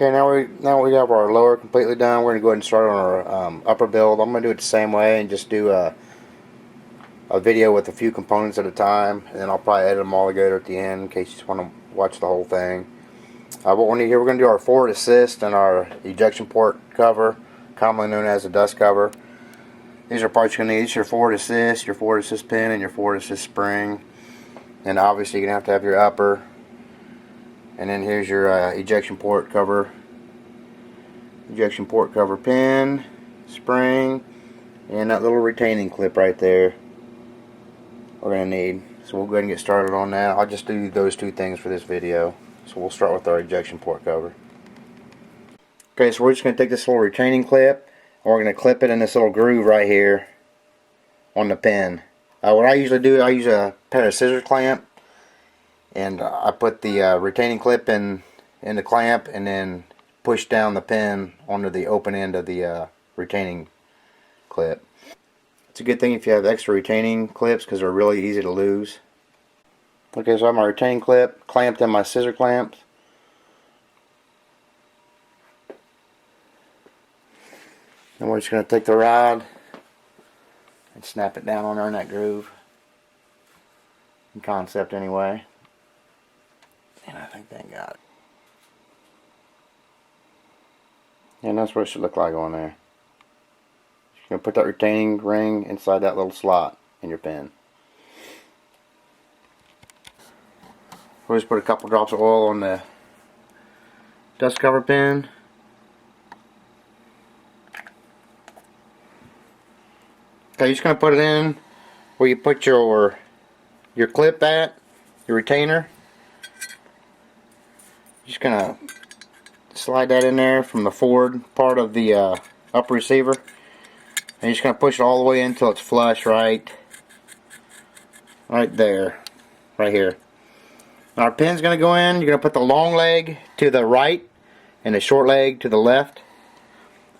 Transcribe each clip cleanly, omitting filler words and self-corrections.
Okay, now we have our lower completely done. We're gonna go ahead and start on our upper build. I'm gonna do it the same way and just do a video with a few components at a time, and then I'll probably edit them all together at the end in case you just want to watch the whole thing. What we need here, we're going to do our forward assist and our ejection port cover, commonly known as a dust cover. These are parts you're going to need. It's your forward assist pin, and your forward assist spring. And obviously you're going to have your upper. And then here's your ejection port cover pin, spring, and that little retaining clip right there we're going to need. So we'll go ahead and get started on that. I'll just do those two things for this video. So we'll start with our ejection port cover. Okay, so we're just going to take this little retaining clip and we're going to clip it in this little groove right here on the pin. What I usually do, I use a pair of scissors clamp, and I put the retaining clip in the clamp and then push down the pin onto the open end of the retaining clip. It's a good thing if you have extra retaining clips because they're really easy to lose. Okay, so I have my retaining clip clamped in my scissor clamps. And we're just going to take the rod and snap it down on there in that groove. In concept anyway. And I think they got it. And that's what it should look like on there. You're going to put that retaining ring inside that little slot in your pin. We'll just put a couple drops of oil on the dust cover pin. Okay, you're just going to put it in where you put your clip at, your retainer. Just going to slide that in there from the forward part of the upper receiver. And you're just going to push it all the way in until it's flush right there, right here. Now our pin's going to go in. You're going to put the long leg to the right and the short leg to the left.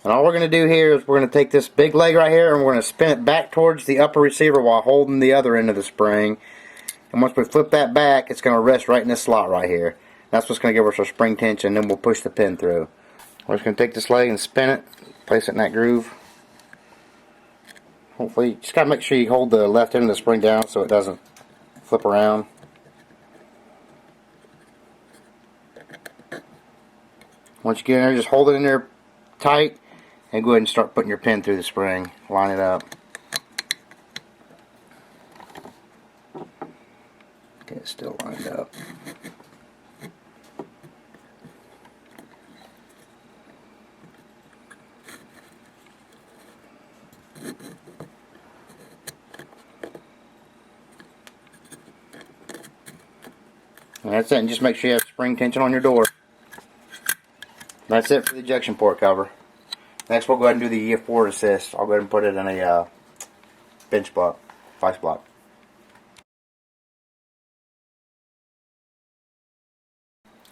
And all we're going to do here is we're going to take this big leg right here and we're going to spin it back towards the upper receiver while holding the other end of the spring. And once we flip that back, it's going to rest right in this slot right here. That's what's going to give us our spring tension, and then we'll push the pin through. We're just going to take this leg and spin it, place it in that groove. Hopefully, just got to make sure you hold the left end of the spring down so it doesn't flip around. Once you get in there, just hold it in there tight and go ahead and start putting your pin through the spring. Line it up. Okay, it's still lined up. And that's it, and just make sure you have spring tension on your door. That's it for the ejection port cover. Next we'll go ahead and do the forward assist. I'll go ahead and put it in a bench block, vice block.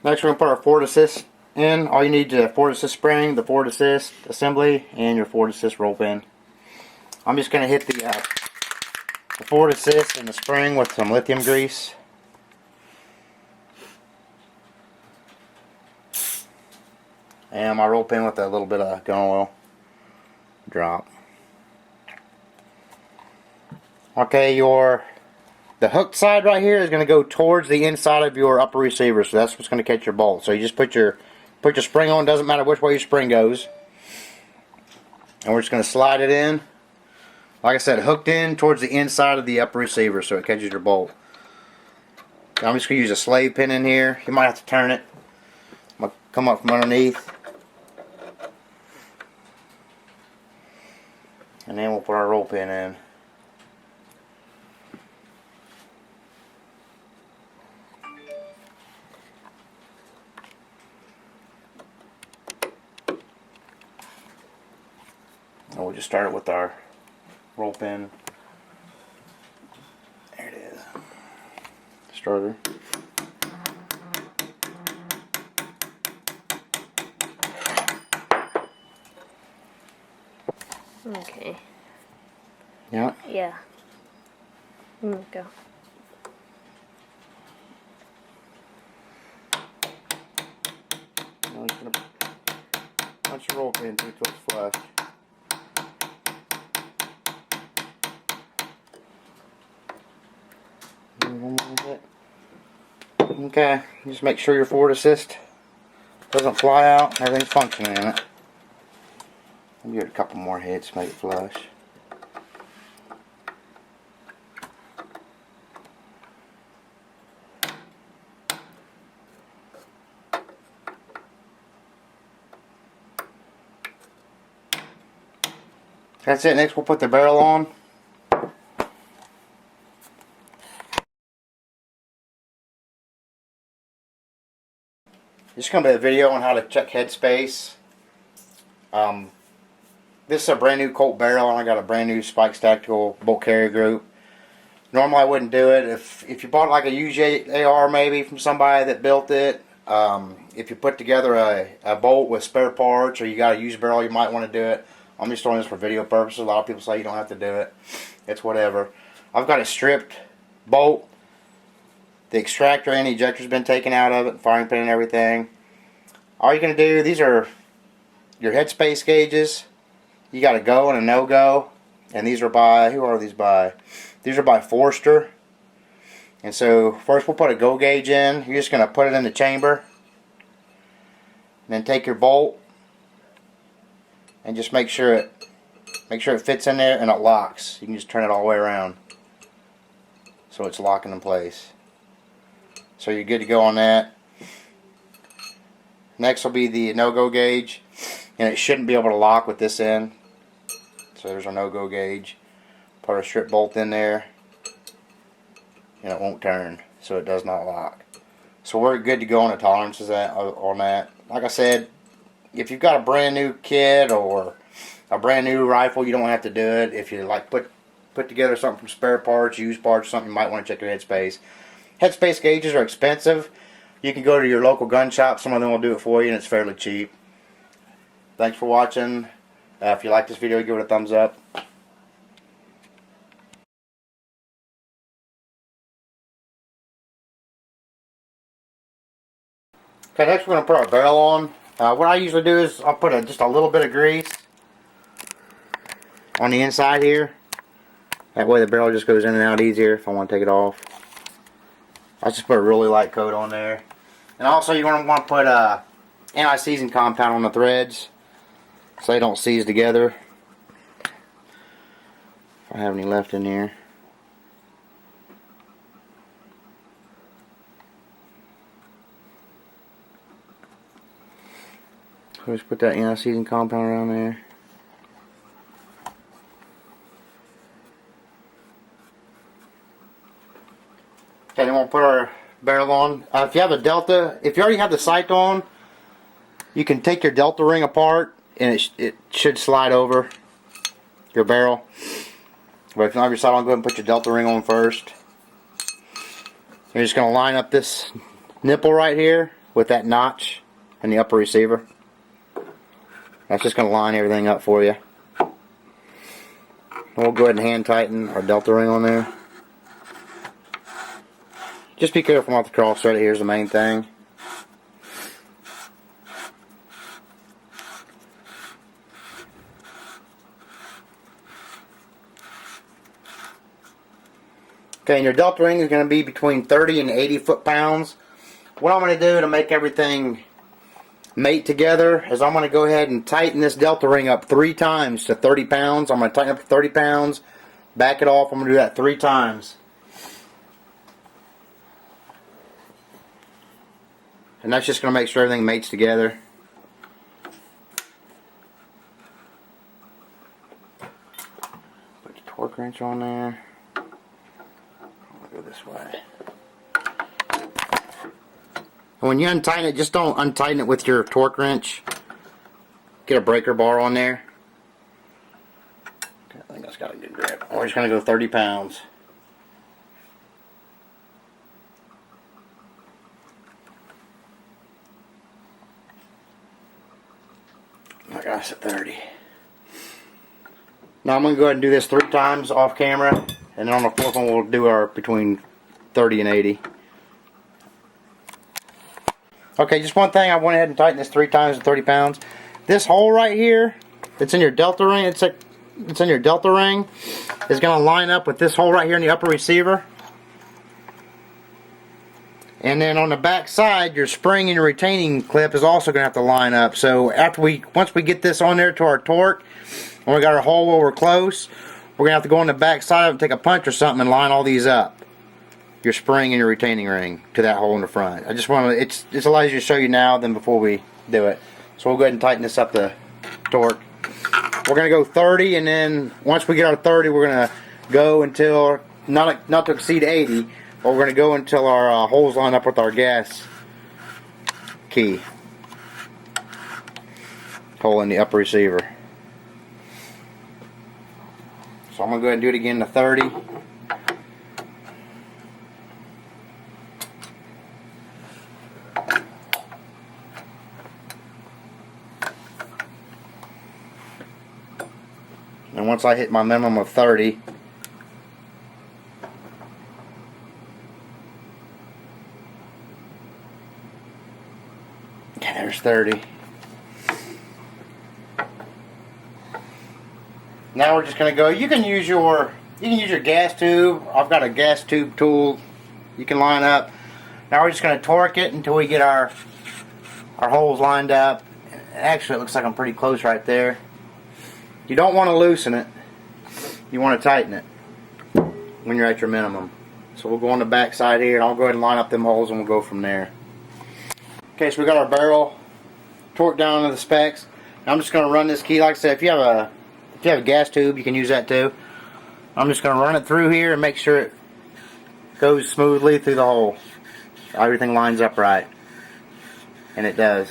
Next we're going to put our forward assist in. All you need is the forward assist spring, the forward assist assembly, and your forward assist roll pin. I'm just going to hit the forward assist and the spring with some lithium grease. And my roll pin with a little bit of gun oil drop. Okay, the hooked side right here is going to go towards the inside of your upper receiver, so that's what's going to catch your bolt. So you just put your spring on. Doesn't matter which way your spring goes. And we're just going to slide it in. Like I said, hooked in towards the inside of the upper receiver, so it catches your bolt. Now I'm just going to use a slave pin in here. You might have to turn it. I'm going to come up from underneath. And then we'll put our roll pin in. And we'll just start it with our roll pin. There it is. Starter. Okay. Yeah? Yeah. Go. Now we're going to Punch your roll pin until it's flush. Okay, just make sure your forward assist doesn't fly out. Everything's functioning in it. I'll give it a couple more hits, make it flush. That's it. Next we'll put the barrel on. This is going to be a video on how to check headspace. This is a brand new Colt barrel, and I got a brand new Spikes Tactical bolt carrier group. Normally I wouldn't do it. If you bought like a used AR maybe from somebody that built it, if you put together a bolt with spare parts, or you got a used barrel, you might want to do it. I'm just doing this for video purposes. A lot of people say you don't have to do it. It's whatever. I've got a stripped bolt. The extractor and the ejector's been taken out of it, firing pin and everything. All you're going to do, these are your headspace gauges. You got a go and a no-go. And these are by, who are these by? These are by Forster. And so, first we'll put a go gauge in. You're just going to put it in the chamber. And then take your bolt. And just make sure it fits in there and it locks. You can just turn it all the way around. So it's locking in place. So you're good to go on that. Next will be the no-go gauge, and it shouldn't be able to lock with this end. So there's our no-go gauge. Put our strip bolt in there, and it won't turn, so it does not lock. So we're good to go on the tolerances on that. Like I said, if you've got a brand new kit or a brand new rifle, you don't have to do it. If you like put together something from spare parts, used parts, something, you might want to check your headspace. Headspace gauges are expensive. You can go to your local gun shop. Some of them will do it for you, and it's fairly cheap. Thanks for watching. If you like this video, give it a thumbs up. Okay, next we're going to put our barrel on. What I usually do is I'll put just a little bit of grease on the inside here. That way the barrel just goes in and out easier if I want to take it off. I just put a really light coat on there. And also you're going to want to put anti-seizing compound on the threads so they don't seize together. If I have any left in here. So just put that anti-seizing compound around there. Okay, then we'll put our barrel on. If you have a Delta, if you already have the sight on, you can take your Delta ring apart and it should slide over your barrel. But if you don't have your sight on, go ahead and put your Delta ring on first. You're just going to line up this nipple right here with that notch in the upper receiver. That's just going to line everything up for you. We'll go ahead and hand tighten our Delta ring on there. Just be careful not to cross thread it. Here's the main thing. Okay, and your Delta ring is going to be between 30 and 80 foot-pounds. What I'm going to do to make everything mate together is I'm going to go ahead and tighten this Delta ring up 3 times to 30 pounds. I'm going to tighten up to 30 pounds, back it off. I'm going to do that 3 times. And that's just going to make sure everything mates together. Put the torque wrench on there. I'll go this way. And when you untighten it, just don't untighten it with your torque wrench. Get a breaker bar on there. Okay, I think that's got a good grip. We're just going to go 30 pounds. I got us at 30. Now I'm going to go ahead and do this 3 times off camera, and then on the 4th one we'll do our between 30 and 80. Okay, just one thing, I went ahead and tightened this 3 times to 30 pounds. this hole right here, it's in your delta ring, it's in your delta ring, is going to line up with this hole right here in the upper receiver. And then on the back side, your spring and your retaining clip is also going to have to line up. So once we get this on there to our torque, when we got our hole where we're close, we're going to have to go on the back side and take a punch or something and line all these up. Your spring and your retaining ring to that hole in the front. I just want to, it's a lot easier to show you now than before we do it. So we'll go ahead and tighten this up the torque. We're going to go 30, and then once we get our 30, we're going to go until, not to exceed 80, but we're going to go until our holes line up with our gas key hole in the upper receiver. So I'm going to go ahead and do it again to 30. And once I hit my minimum of 30, okay, there's 30. Now we're just going to go, you can use your gas tube. I've got a gas tube tool you can line up. Now we're just going to torque it until we get our holes lined up. Actually, it looks like I'm pretty close right there. You don't want to loosen it. You want to tighten it when you're at your minimum. So we'll go on the back side here, and I'll go ahead and line up them holes, and we'll go from there. Okay, so we got our barrel torqued down to the specs. Now I'm just going to run this key. Like I said, if you have a gas tube, you can use that too. I'm just going to run it through here and make sure it goes smoothly through the hole. Everything lines up right. And it does.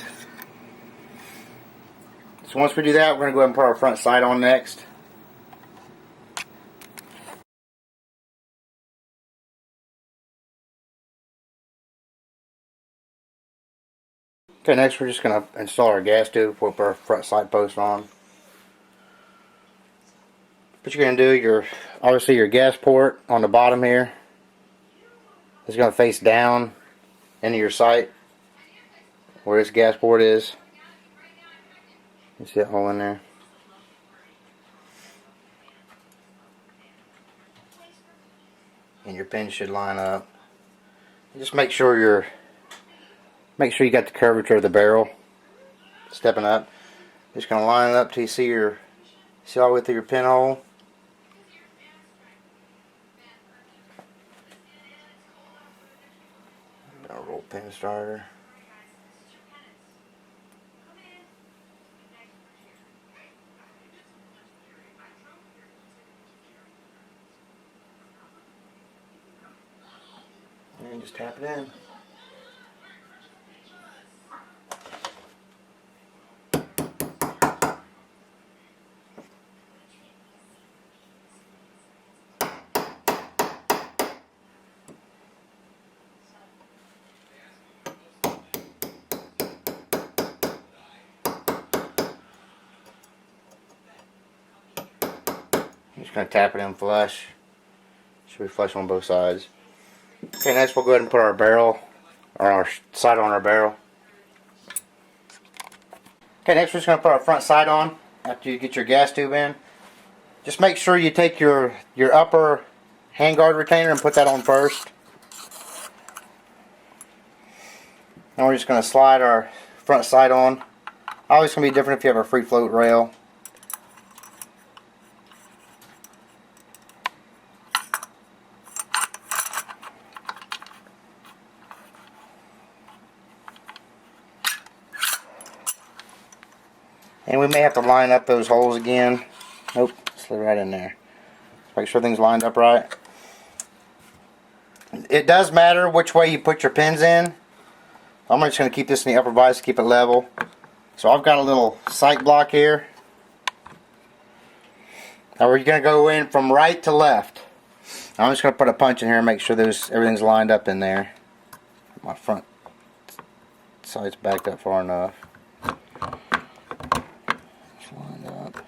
So once we do that, we're going to go ahead and put our front sight on next. Okay, next we're just going to install our gas tube before we put our front sight post on. What you're going to do, obviously your gas port on the bottom here is going to face down into your sight where this gas port is. You see that hole in there? And your pins should line up. And just make sure you got the curvature of the barrel stepping up. Just going to line it up till you see all the way through your pinhole. Got a roll pin starter. And just tap it in. I'm just going to tap it in flush. Should be flush on both sides. Okay, next we'll go ahead and put our barrel, or our sight on our barrel. Okay, next we're just going to put our front sight on after you get your gas tube in. Just make sure you take your upper handguard retainer and put that on first. Now we're just going to slide our front sight on. Always going to be different if you have a free float rail. And we may have to line up those holes again. Nope, slid right in there. Make sure everything's lined up right. It does matter which way you put your pins in. I'm just going to keep this in the upper vise to keep it level. So I've got a little sight block here. Now we're going to go in from right to left. I'm just going to put a punch in here and make sure everything's lined up in there. My front sight's backed up far enough. Lined up.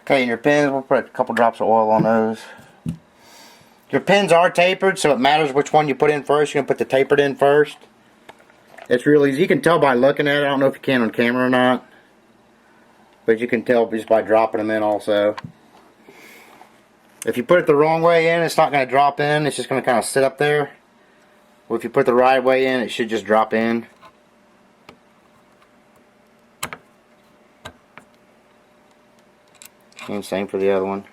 Okay, and your pins, we'll put a couple drops of oil on those. Your pins are tapered, so it matters which one you put in first. You're going to put the tapered in first. It's real easy. You can tell by looking at it. I don't know if you can on camera or not. But you can tell just by dropping them in also. If you put it the wrong way in, it's not going to drop in. It's just going to kind of sit up there. Well, if you put the right way in, it should just drop in. And same for the other one.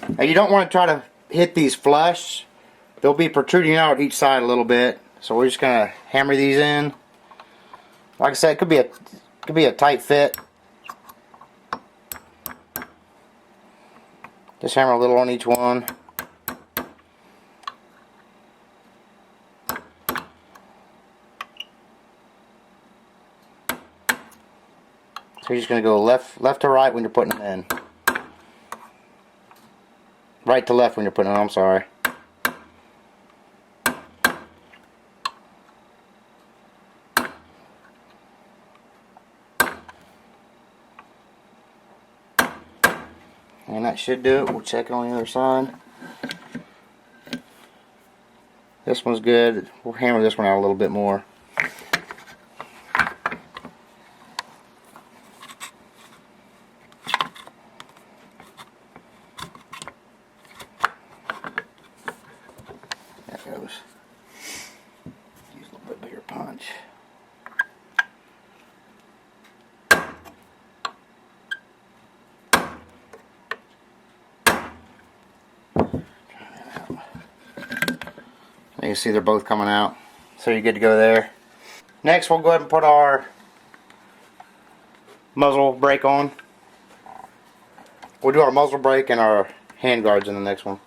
Now you don't want to try to hit these flush. They'll be protruding out each side a little bit. So we're just going to hammer these in. Like I said, it could be a tight fit. Just hammer a little on each one. So you're just going to go left to right when you're putting them in. Right to left when you're putting them in, I'm sorry. And that should do it. We'll check it on the other side. This one's good. We'll hammer this one out a little bit more. That goes. Use a little bit bigger punch. You can see they're both coming out, so you're good to go there. Next, we'll go ahead and put our muzzle brake on. We'll do our muzzle brake and our hand guards in the next one.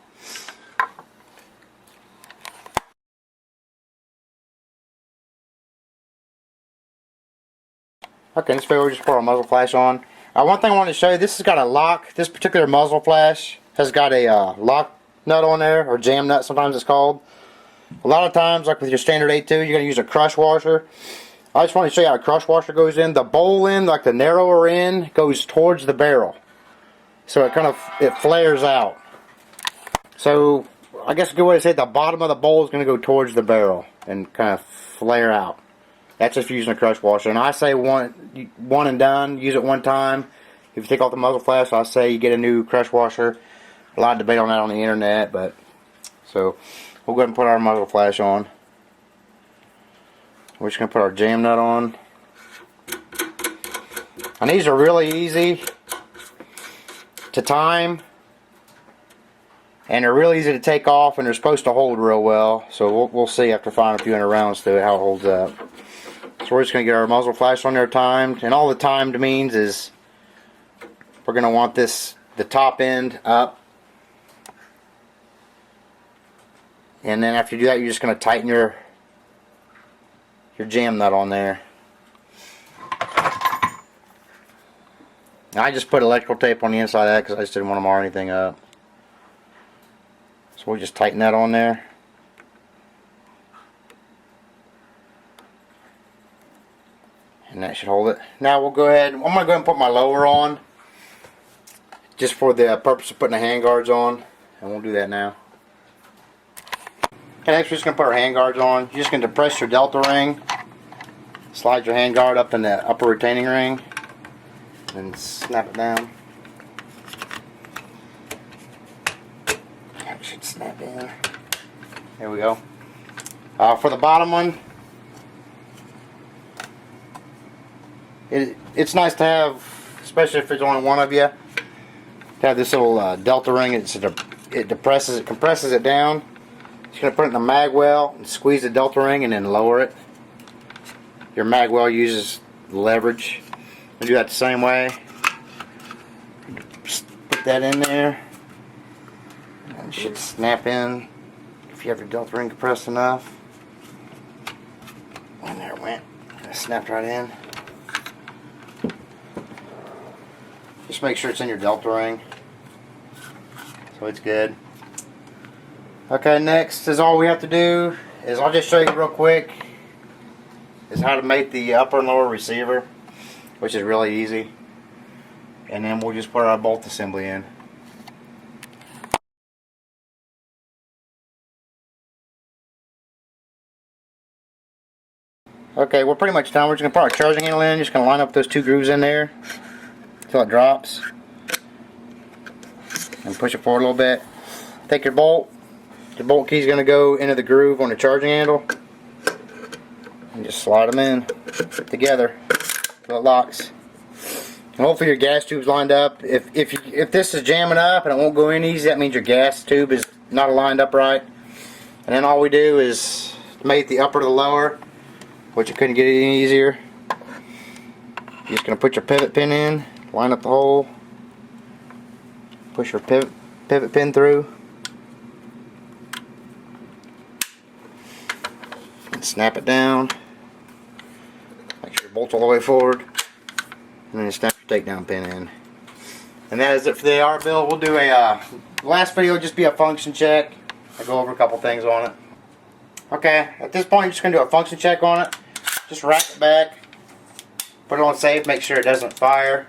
Okay, this way we'll just put our muzzle flash on. One thing I want to show you, this has got a lock. This particular muzzle flash has got a lock nut on there, or jam nut sometimes it's called. A lot of times, like with your standard A2, you're going to use a crush washer. I just want to show you how a crush washer goes in. The bowl end, like the narrower end, goes towards the barrel. So it flares out. So I guess a good way to say it, the bottom of the bowl is going to go towards the barrel and kind of flare out. That's just using a crush washer. And I say one and done. Use it one time. If you take off the muzzle flash, I say you get a new crush washer. A lot of debate on that on the internet, but so we'll go ahead and put our muzzle flash on. We're just going to put our jam nut on. And these are really easy to time. And they're really easy to take off, and they're supposed to hold real well. So we'll see after firing a few hundred rounds to how it holds up. So we're just going to get our muzzle flash on there timed. And all the timed means is we're going to want the top end up. And then after you do that, you're just going to tighten your jam nut on there. I just put electrical tape on the inside of that because I just didn't want to mar anything up. So we'll just tighten that on there. And that should hold it. Now we'll go ahead, I'm going to go ahead and put my lower on. Just for the purpose of putting the hand guards on. And we'll do that now. Okay, next we're just going to put our hand guards on. You're just going to depress your delta ring. Slide your hand guard up in the upper retaining ring. And snap it down. That should snap in. There we go. For the bottom one, it's nice to have, especially if there's only one of you, to have this little delta ring. It compresses it down. Just going to put it in the mag well and squeeze the delta ring and then lower it. Your mag well uses leverage. We do that the same way. Just put that in there. And it should snap in if you have your delta ring compressed enough. And there it went. It snapped right in. Just make sure it's in your delta ring. So it's good. Okay, next is all we have to do is I'll just show you real quick is how to make the upper and lower receiver. which is really easy. And then we'll just put our bolt assembly in. Okay, we're pretty much done. We're just going to put our charging handle in. Just going to line up those 2 grooves in there until it drops. And push it forward a little bit. Take your bolt. The bolt key is going to go into the groove on the charging handle. And just slide them in together until it locks. And hopefully your gas tube's lined up. If this is jamming up and it won't go in easy, that means your gas tube is not lined up right. And then all we do is make the upper to the lower, which you couldn't get it any easier. You're just going to put your pivot pin in, line up the hole, push your pivot pin through, and snap it down. Make sure your bolt's all the way forward, and then snap your takedown pin in. And that is it for the AR build. We'll do a last video will just be a function check. I'll go over a couple things on it. Okay, at this point, you're just going to do a function check on it. Just rack it back, put it on safe, make sure it doesn't fire.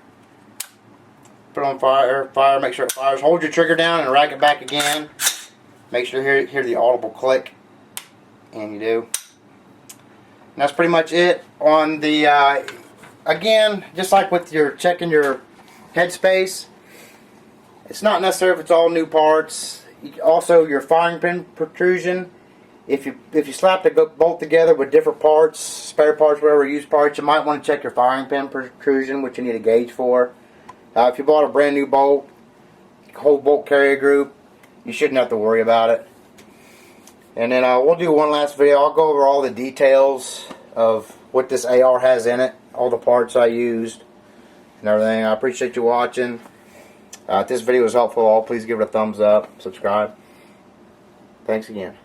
Put it on fire, make sure it fires. Hold your trigger down and rack it back again. Make sure you hear the audible click, and you do. And that's pretty much it on the, again, just like with your checking your headspace, it's not necessary if it's all new parts. Also, your firing pin protrusion. If you slap the bolt together with different parts, spare parts, whatever, used parts, you might want to check your firing pin protrusion, which you need a gauge for. If you bought a brand new bolt, whole bolt carrier group, you shouldn't have to worry about it. And then we'll do one last video. I'll go over all the details of what this AR has in it, all the parts I used, and everything. I appreciate you watching. If this video was helpful, please give it a thumbs up, subscribe. Thanks again.